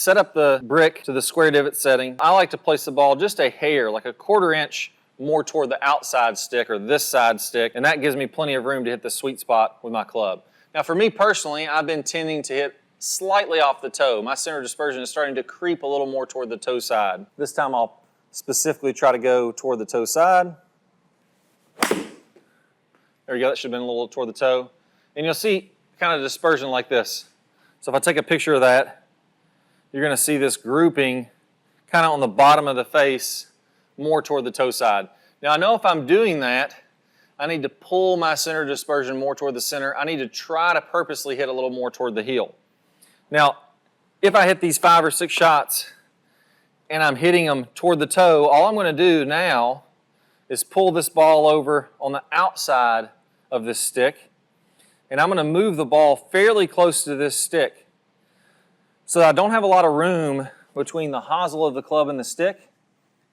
set up the brick to the square divot setting. I like to place the ball just a hair, like a 1/4 inch more toward the outside stick or this side stick, and that gives me plenty of room to hit the sweet spot with my club. Now for me personally, I've been tending to hit slightly off the toe. My center of dispersion is starting to creep a little more toward the toe side. This time I'll specifically try to go toward the toe side. There we go, that should have been a little toward the toe. And you'll see kind of dispersion like this. So if I take a picture of that, you're going to see this grouping kind of on the bottom of the face more toward the toe side. Now I know if I'm doing that, I need to pull my center of dispersion more toward the center. I need to try to purposely hit a little more toward the heel. Now, if I hit these 5 or 6 shots and I'm hitting them toward the toe, all I'm going to do now is pull this ball over on the outside of this stick, and I'm going to move the ball fairly close to this stick so that I don't have a lot of room between the hosel of the club and the stick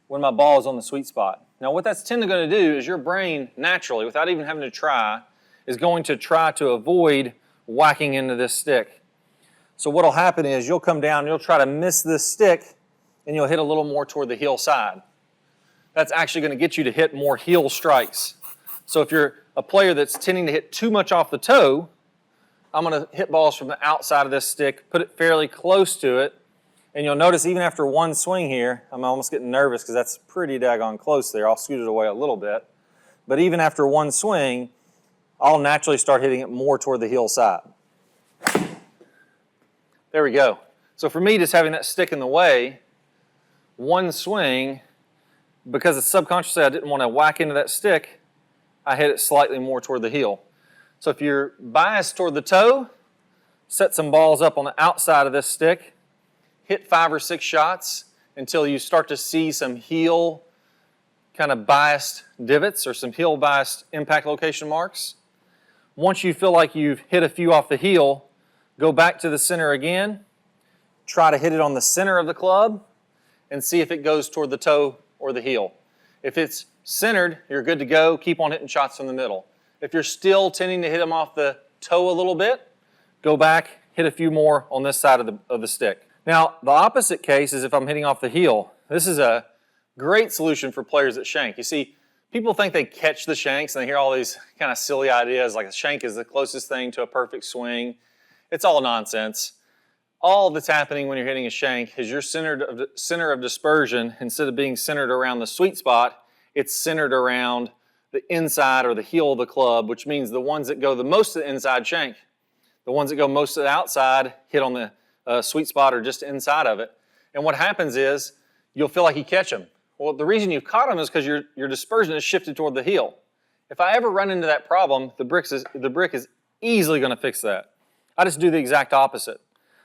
when my ball is on the sweet spot. Now what that's tending to do is your brain naturally, without even having to try, is going to try to avoid whacking into this stick. So what will happen is you'll come down, you'll try to miss this stick, and you'll hit a little more toward the heel side. That's actually going to get you to hit more heel strikes. So if you're a player that's tending to hit too much off the toe, I'm going to hit balls from the outside of this stick, put it fairly close to it, and you'll notice even after one swing here, I'm almost getting nervous because that's pretty daggone close there. I'll scoot it away a little bit. But even after one swing, I'll naturally start hitting it more toward the heel side. There we go. So for me, just having that stick in the way, one swing, because it's subconsciously I didn't want to whack into that stick, I hit it slightly more toward the heel. So if you're biased toward the toe, set some balls up on the outside of this stick, hit 5 or 6 shots until you start to see some heel kind of biased divots or some heel biased impact location marks. Once you feel like you've hit a few off the heel, go back to the center again, try to hit it on the center of the club, and see if it goes toward the toe or the heel. If it's centered, you're good to go. Keep on hitting shots from the middle. If you're still tending to hit them off the toe a little bit, go back, hit a few more on this side of the stick. Now, the opposite case is if I'm hitting off the heel. This is a great solution for players that shank. You see, people think they catch the shanks and they hear all these kind of silly ideas like a shank is the closest thing to a perfect swing. It's all nonsense. All that's happening when you're hitting a shank is your center of dispersion, instead of being centered around the sweet spot, it's centered around the inside or the heel of the club, which means the ones that go the most to the inside shank. The ones that go most to the outside hit on the sweet spot or just inside of it. And what happens is you'll feel like you catch them. Well, the reason you've caught them is because your dispersion is shifted toward the heel. If I ever run into that problem, the brick is easily going to fix that. I just do the exact opposite.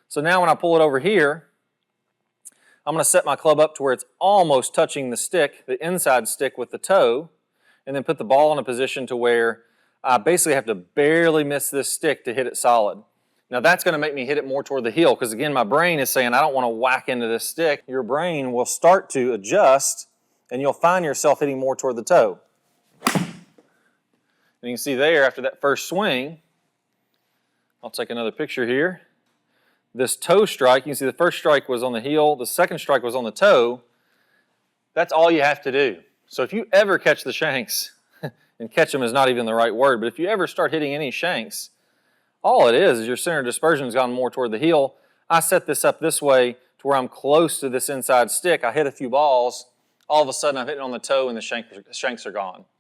So now when I pull it over here, I'm going to set my club up to where it's almost touching the stick, the inside stick with the toe, and then put the ball in a position to where I basically have to barely miss this stick to hit it solid. Now that's going to make me hit it more toward the heel because again my brain is saying I don't want to whack into this stick. Your brain will start to adjust and you'll find yourself hitting more toward the toe. And you can see there after that first swing, I'll take another picture here. This toe strike, you can see the first strike was on the heel, the second strike was on the toe. That's all you have to do. So if you ever catch the shanks, and catch them is not even the right word, but if you ever start hitting any shanks, all it is your center of dispersion has gone more toward the heel. I set this up this way to where I'm close to this inside stick. I hit a few balls, all of a sudden I'm hitting on the toe and the shanks are gone.